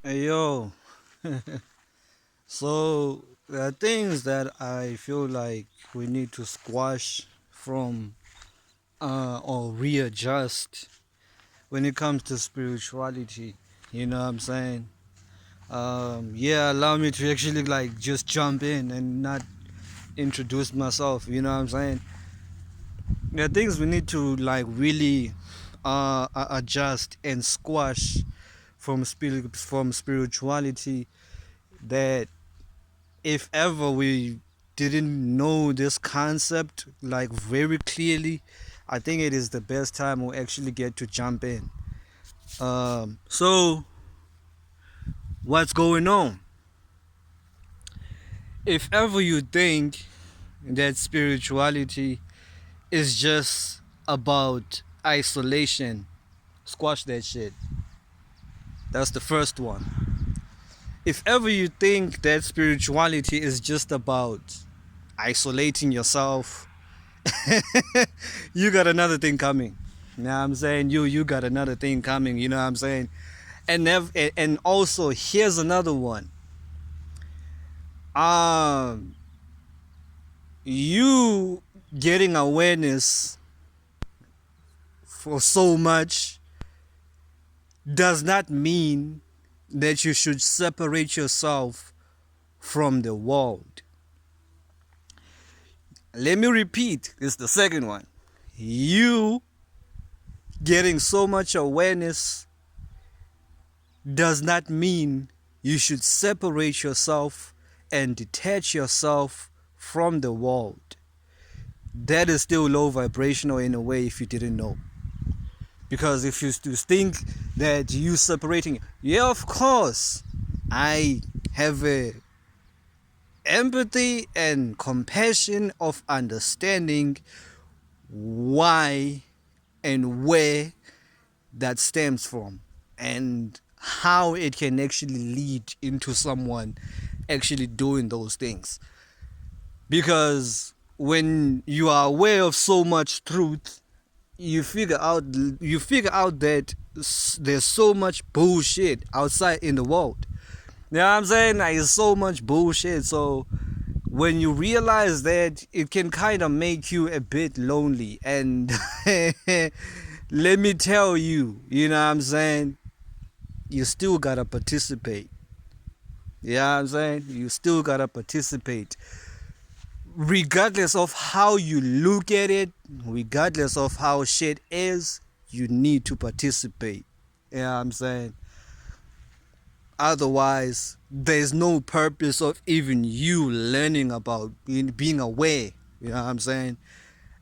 Hey, yo, so there are things that I feel like we need to squash from or readjust when it comes to spirituality. You know what I'm saying? Yeah, allow me to actually like just jump in and not introduce myself. You know what I'm saying? There are things we need to like really adjust and squash from spirituality that if ever we didn't know this concept like very clearly, I think it is the best time we actually get to jump in. So what's going on? If ever you think that spirituality is just about isolation, squash that shit. That's the first one. If ever you think that spirituality is just about isolating yourself, you got another thing coming. You know what I'm saying? You got another thing coming, you know what I'm saying? And also here's another one. Um you getting awareness for so much does not mean that you should separate yourself from the world. Let me repeat, it's the second one. You getting so much awareness does not mean you should separate yourself and detach yourself from the world. That is still low vibrational in a way if you didn't know. Because if you think that you separating, yeah, of course, I have a empathy and compassion of understanding why and where that stems from and how it can actually lead into someone actually doing those things. Because when you are aware of so much truth, you figure out you figure out that there's so much bullshit outside in the world. You know what I'm saying? Like, it's so much bullshit. So when you realize that, it can kind of make you a bit lonely. And let me tell you, you know what I'm saying? You still gotta participate. You know what I'm saying? You still gotta participate. Regardless of how you look at it, regardless of how shit is, you need to participate. You know what I'm saying? Otherwise, there's no purpose of even you learning about being aware. You know what I'm saying?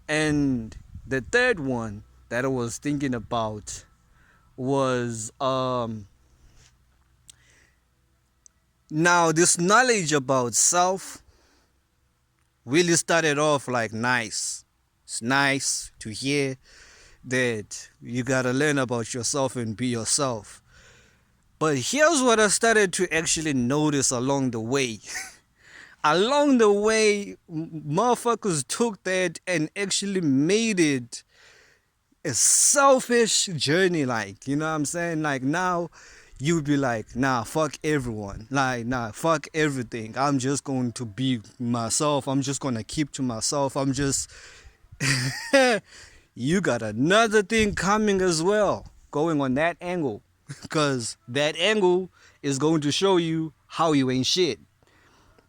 And the third one that I was thinking about was now this knowledge about self really started off like nice. It's nice to hear that you gotta learn about yourself and be yourself. But here's what I started to actually notice along the way. Along the way, motherfuckers took that and actually made it a selfish journey. Like, you know what I'm saying? Like, now you'd be like, nah, fuck everyone. Like, nah, fuck everything. I'm just going to be myself. I'm just going to keep to myself. I'm just. You got another thing coming as well, going on that angle. Because that angle is going to show you how you ain't shit.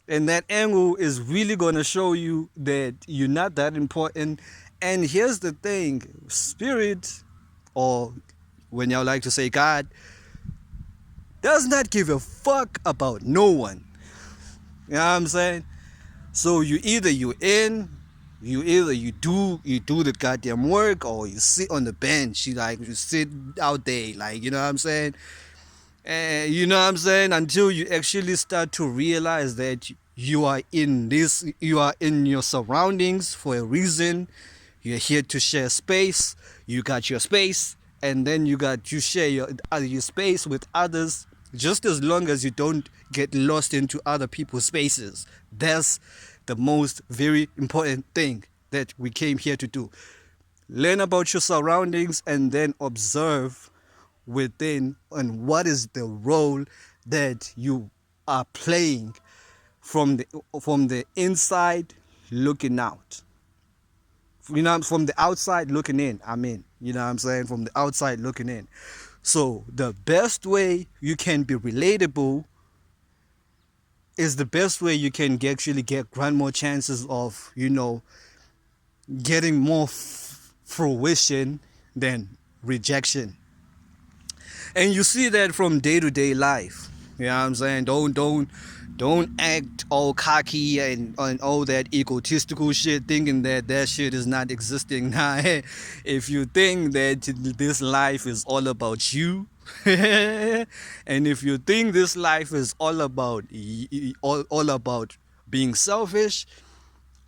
And that angle is really going to show you that you're not that important. And here's the thing, spirit, or when y'all like to say God, does not give a fuck about no one. You know what I'm saying? So you either you do the goddamn work, or you sit on the bench. You sit out there, like, you know what I'm saying? And you know what I'm saying? Until you actually start to realize that you are in your surroundings for a reason. You're here to share space. You got your space, and then you share your space with others. Just as long as you don't get lost into other people's spaces. That's the most very important thing that we came here to do. Learn about your surroundings and then observe within and what is the role that you are playing from the inside looking out. From the outside looking in. I mean, you know what I'm saying? From the outside looking in. So the best way you can be relatable is the best way you can actually get grant more chances of, getting more fruition than rejection. And you see that from day to day life. You know what I'm saying? Don't act all cocky and all that egotistical shit, thinking that that shit is not existing. Nah, if you think that this life is all about you, and if you think this life is all about being selfish,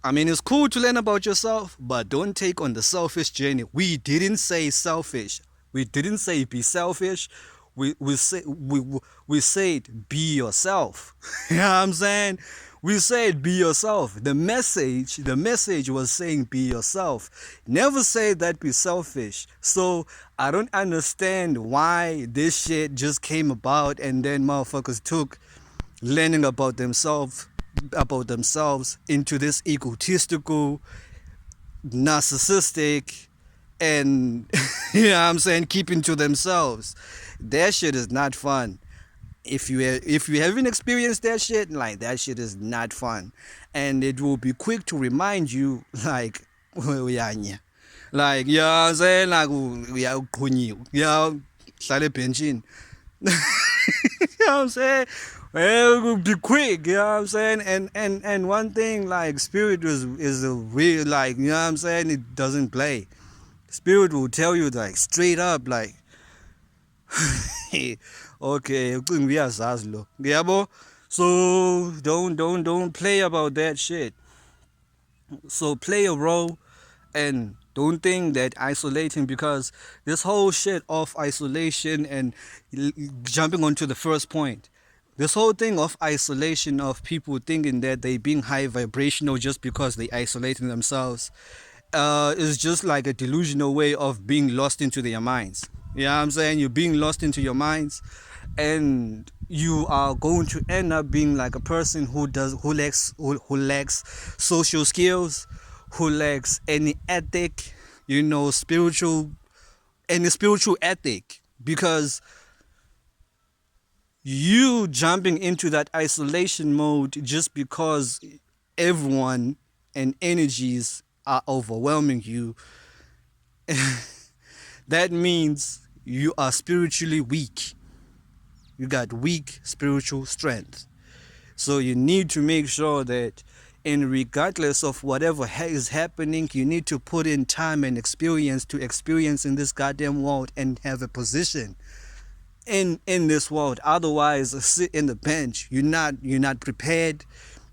I mean, it's cool to learn about yourself, but don't take on the selfish journey. We didn't say selfish. We didn't say be selfish. We said be yourself. You know what I'm saying? We said be yourself. The message was saying be yourself. Never say that be selfish. So I don't understand why this shit just came about and then motherfuckers took learning about themselves into this egotistical, narcissistic, and you know what I'm saying, keeping to themselves. That shit is not fun. If you haven't experienced that shit, like, that shit is not fun, and it will be quick to remind you, like, uyanya, like, you know what I'm saying, like, yeah, hlale benchini. You know what I'm saying? Well, it will be quick, you know what I'm saying? And one thing, like, spirit is a real, like, you know what I'm saying? It doesn't play. Spirit will tell you, like, straight up, like, okay, uyazazi lo. Yabo? So don't play about that shit. So play a role, and don't think that isolating, because this whole shit of isolation and jumping onto the first point, this whole thing of isolation, of people thinking that they being high vibrational just because they isolating themselves, is just like a delusional way of being lost into their minds. You know what I'm saying? You're being lost into your minds, and you are going to end up being like a person who lacks social skills, who lacks any ethic, spiritual ethic, because you jumping into that isolation mode just because everyone and energies are overwhelming you, that means you are spiritually weak. You got weak spiritual strength. So you need to make sure that, regardless of whatever is happening, you need to put in time and experience to experience in this goddamn world and have a position in this world. Otherwise, sit in the bench. You're not prepared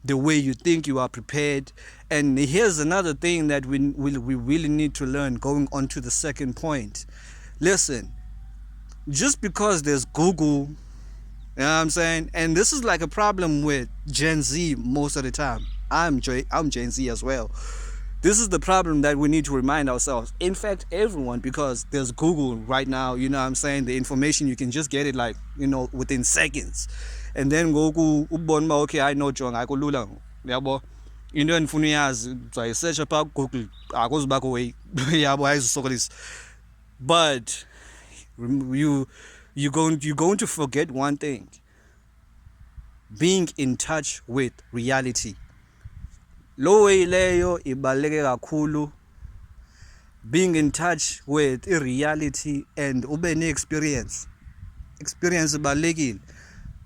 the way you think you are prepared. And here's another thing that we really need to learn, going on to the second point. Listen, just because there's Google, you know what I'm saying? And this is like a problem with Gen Z most of the time. I'm Gen Z as well. This is the problem that we need to remind ourselves. In fact, everyone, because there's Google right now, you know what I'm saying? The information, you can just get it, like, within seconds. And then Google, okay, I know John, I go lula. Yabo. Into endifuna uyazi, I search about Google, akuzibakho way. Yabo, ayizusokolisa. But you're going to forget one thing: being in touch with reality. Lo way leyo ibaluleke kakhulu, being in touch with reality, and ube ne experience ibalulekile.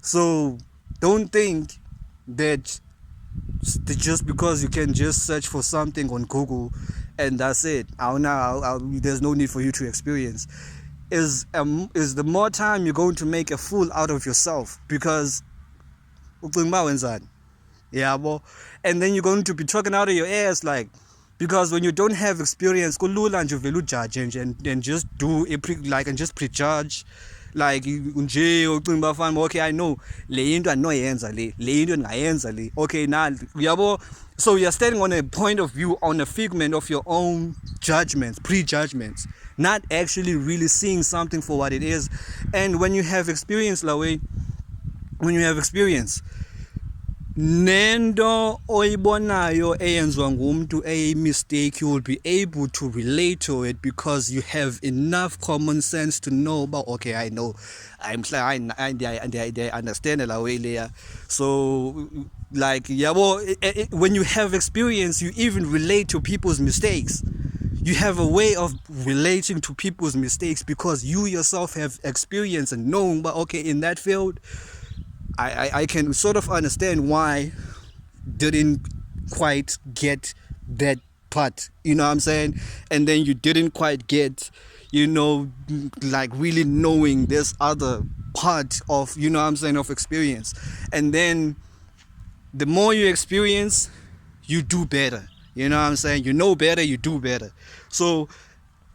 So don't think that just because you can just search for something on Google and that's it, there's no need for you to experience. Is the more time you're going to make a fool out of yourself, because yeah, well, and then you're going to be talking out of your ass, like, because when you don't have experience, kulula nje uvela ujudge and just do and just prejudge, like, nje ucinga bafana, okay, I know le into andinoyenza le into ndingayenza le, okay, now yabo. So you're standing on a point of view, on a figment of your own judgments, prejudgments, not actually really seeing something for what it is. And when you have experience, Lawe, when you have experience, nento oyibonayo eyenziwa ngumuntu mistake, you will be able to relate to it because you have enough common sense to know about, okay, I know, I understand la way there. So like, yeah, well, when you have experience, you even relate to people's mistakes. You have a way of relating to people's mistakes because you yourself have experience and knowing, but okay, in that field, I can sort of understand why didn't quite get that part, you know what I'm saying? And then you didn't quite get, like really knowing this other part of, you know what I'm saying, of experience. And then the more you experience, you do better. You know what I'm saying? You know better, you do better. So,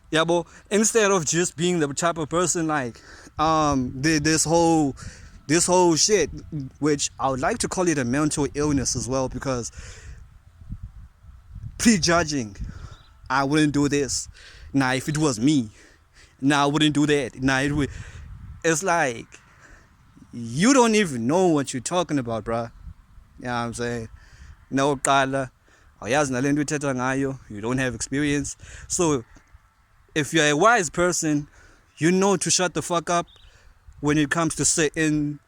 yeah, but instead of just being the type of person like this whole shit, which I would like to call it a mental illness as well, because prejudging, I wouldn't do this. Now, if it was me, now I wouldn't do that. Now, it's like you don't even know what you're talking about, bruh. You know what I'm saying? No, Kala, you don't have experience. So, if you're a wise person, you know to shut the fuck up when it comes to certain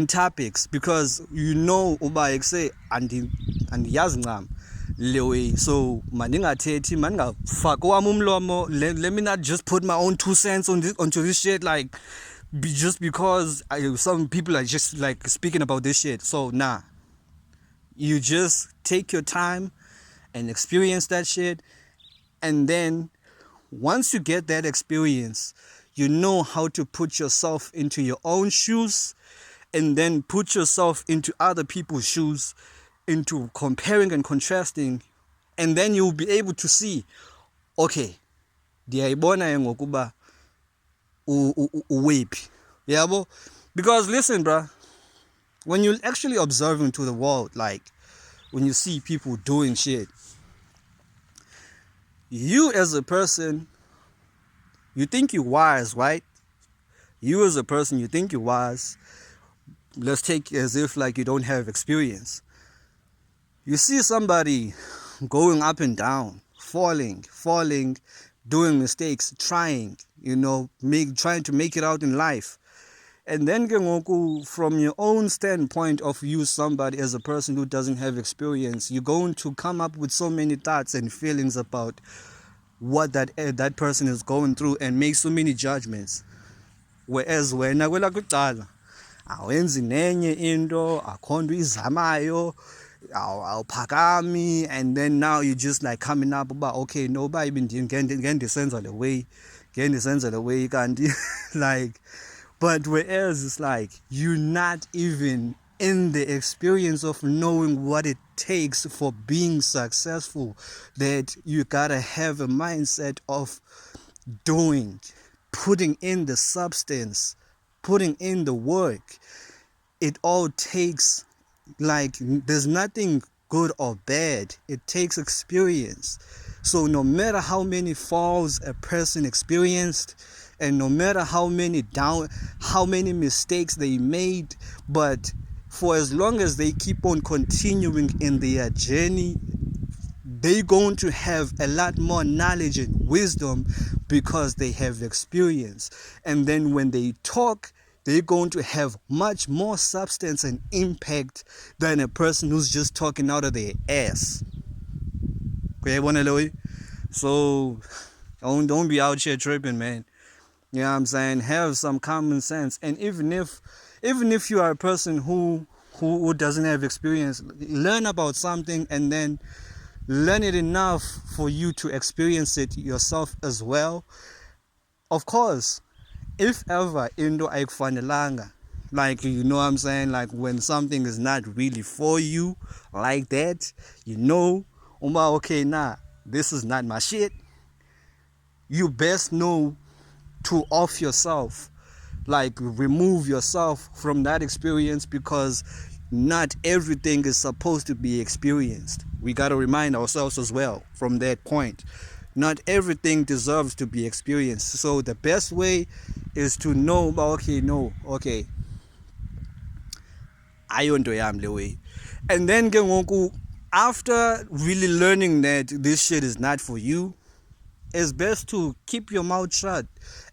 topics, because you know uba say andiyazi ncam le way. So mandingathethi, mandingafaki owam umlomo. Let me not just put my own 2 cents onto this shit, like just because some people are just like speaking about this shit. So nah, you just take your time and experience that shit, and then once you get that experience, you know how to put yourself into your own shoes, and then put yourself into other people's shoes, into comparing and contrasting, and then you'll be able to see, okay, ndiyayibona ngokuba uwephi, yabo. Because listen, bruh, when you actually observe into the world, like when you see people doing shit, you as a person, you think you're wise, right? You as a person, you think you're wise. Let's take as if like you don't have experience. You see somebody going up and down, falling, doing mistakes, trying to make it out in life. And then from your own standpoint of you, somebody as a person who doesn't have experience, you're going to come up with so many thoughts and feelings about what that person is going through and make so many judgments. Whereas wena kwela kuqala awenzi nenye into, akho nto izamayo, awuphakami, and then now you just like coming up about, okay, no, ba ngendisenza le way kanti like. But whereas it's like you're not even in the experience of knowing what it takes for being successful, that you gotta have a mindset of doing, putting in the substance, putting in the work. It all takes, like, there's nothing good or bad. It takes experience. So no matter how many falls a person experienced, and no matter how many mistakes they made, but for as long as they keep on continuing in their journey, they're going to have a lot more knowledge and wisdom because they have experience. And then when they talk, they're going to have much more substance and impact than a person who's just talking out of their ass. So don't be out here tripping, man. You know what I'm saying? Have some common sense. And even if you are a person who doesn't have experience, learn about something and then learn it enough for you to experience it yourself as well. Of course, if ever into ayikufanelanga, like, you know what I'm saying, like when something is not really for you like that, okay, nah, this is not my shit, you best know to off yourself, like remove yourself from that experience, because not everything is supposed to be experienced. We got to remind ourselves as well from that point. Not everything deserves to be experienced. So the best way is to know, okay, no, okay, ayonto yam le way. And then ke ngoku, after really learning that this shit is not for you, it's best to keep your mouth shut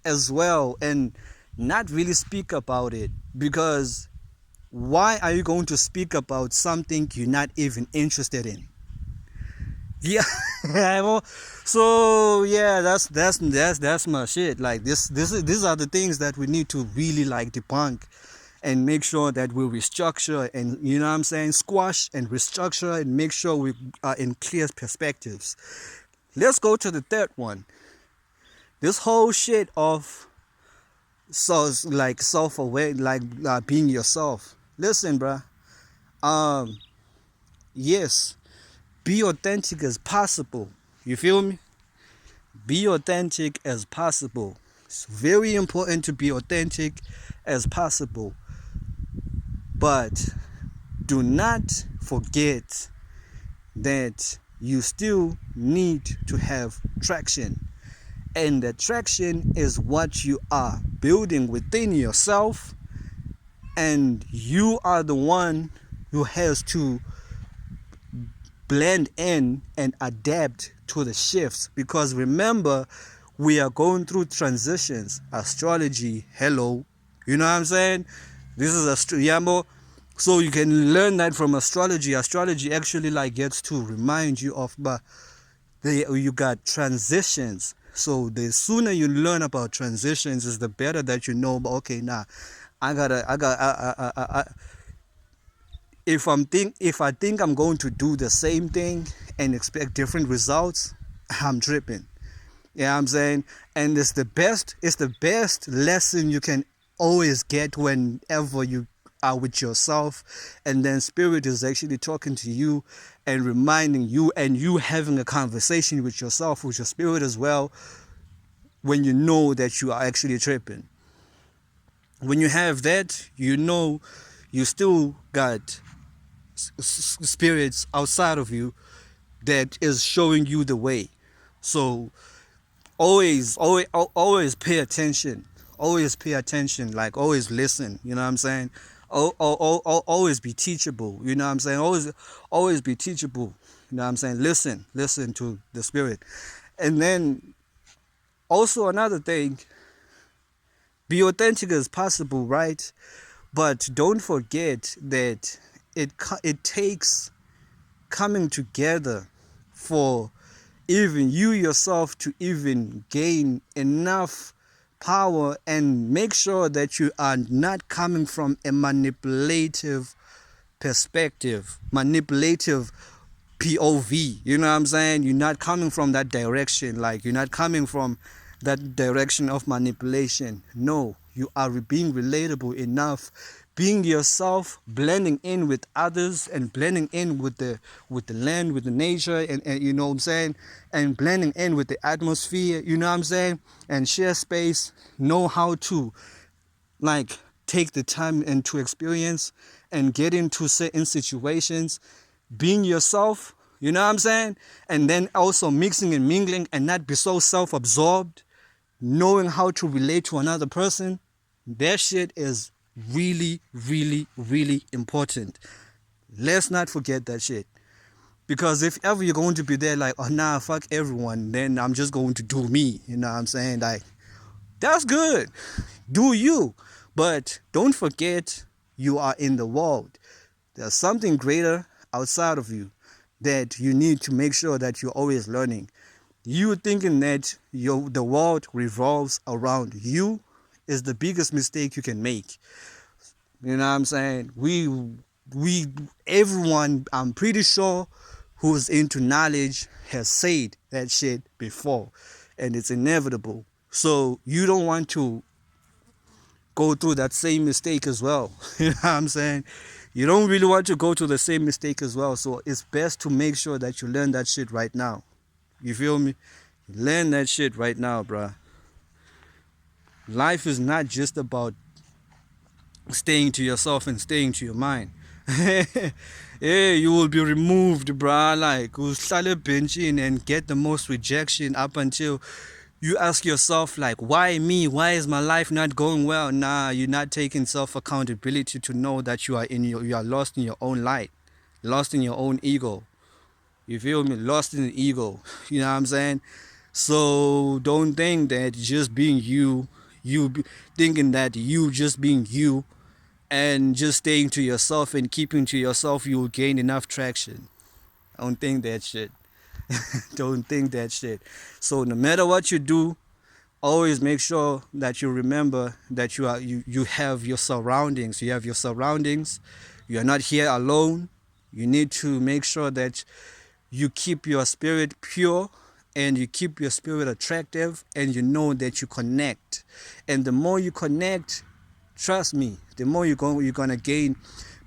as well and not really speak about it, because why are you going to speak about something you're not even interested in? Yeah. So yeah, that's my shit. Like these are the things that we need to really like debunk and make sure that we restructure, and you know what I'm saying, squash and restructure and make sure we are in clear perspectives. Let's go to the third one. This whole shit of like self-aware, like being yourself. Listen, bruh. Yes, be authentic as possible. You feel me? Be authentic as possible. It's very important to be authentic as possible. But do not forget that you still need to have traction. And the traction is what you are building within yourself. And you are the one who has to blend in and adapt to the shifts, because remember, we are going through transitions. Astrology, hello, you know what I'm saying? This is Yambo. So you can learn that from astrology. Astrology actually like gets to remind you of, but you got transitions. So the sooner you learn about transitions is the better that you know. Okay, now if I think I'm going to do the same thing and expect different results, I'm tripping. Yeah, you know what I'm saying? And it's the best lesson you can always get whenever you are with yourself, and then spirit is actually talking to you and reminding you, and you having a conversation with yourself, with your spirit as well, when you know that you are actually tripping. When you have that, you know you still got spirits outside of you that is showing you the way. So always pay attention. Always pay attention. Like always listen. You know what I'm saying? Always be teachable. You know what I'm saying? Always be teachable. You know what I'm saying? Listen to the spirit. And then also another thing, be authentic as possible, right? But don't forget that it takes coming together for even you yourself to even gain enough power, and make sure that you are not coming from a manipulative perspective, manipulative POV. You know what I'm saying? You're not coming from that direction. Like, you're not coming from that direction of manipulation. No, you are being relatable enough, being yourself, blending in with others, and blending in with the land, with the nature, and you know what I'm saying, and blending in with the atmosphere. You know what I'm saying? And share space. Know how to like take the time and to experience and get into certain situations, being yourself, you know what I'm saying? And then also mixing and mingling and not be so self-absorbed, knowing how to relate to another person. That shit is really, really, really important. Let's not forget that shit. Because if ever you're going to be there like, oh nah, fuck everyone, then I'm just going to do me, you know what I'm saying? Like, that's good. Do you. But don't forget, you are in the world. There's something greater outside of you that you need to make sure that you're always learning. You thinking that the world revolves around you is the biggest mistake you can make. You know what I'm saying? Everyone, I'm pretty sure, who's into knowledge has said that shit before, and it's inevitable. So you don't want to go through that same mistake as well. You know what I'm saying? You don't really want to go through the same mistake as well. So it's best to make sure that you learn that shit right now. You feel me? Learn that shit right now, bruh. Life is not just about staying to yourself and staying to your mind. Yeah, you will be removed, bruh. Like, uhlale benching and get the most rejection up until you ask yourself, like, why me? Why is my life not going well? Nah, you're not taking self accountability to know that you are lost in your own light, lost in your own ego. You feel me? Lost in the ego. You know what I'm saying? So don't think that just being you, thinking that you just being you and just staying to yourself and keeping to yourself, you will gain enough traction. Don't think that shit. Don't think that shit. So no matter what you do, always make sure that you remember that you have your surroundings. You have your surroundings. You are not here alone. You need to make sure that you keep your spirit pure and you keep your spirit attractive and you know that you connect. And the more you connect, trust me, the more you're gonna gain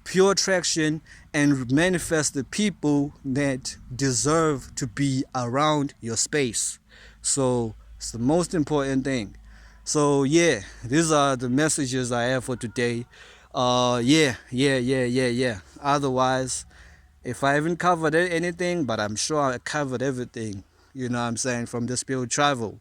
pure traction and manifest the people that deserve to be around your space. So it's the most important thing. So yeah, these are the messages I have for today. Yeah. Otherwise, if I haven't covered anything, but I'm sure I covered everything, you know what I'm saying, from the spirit travel.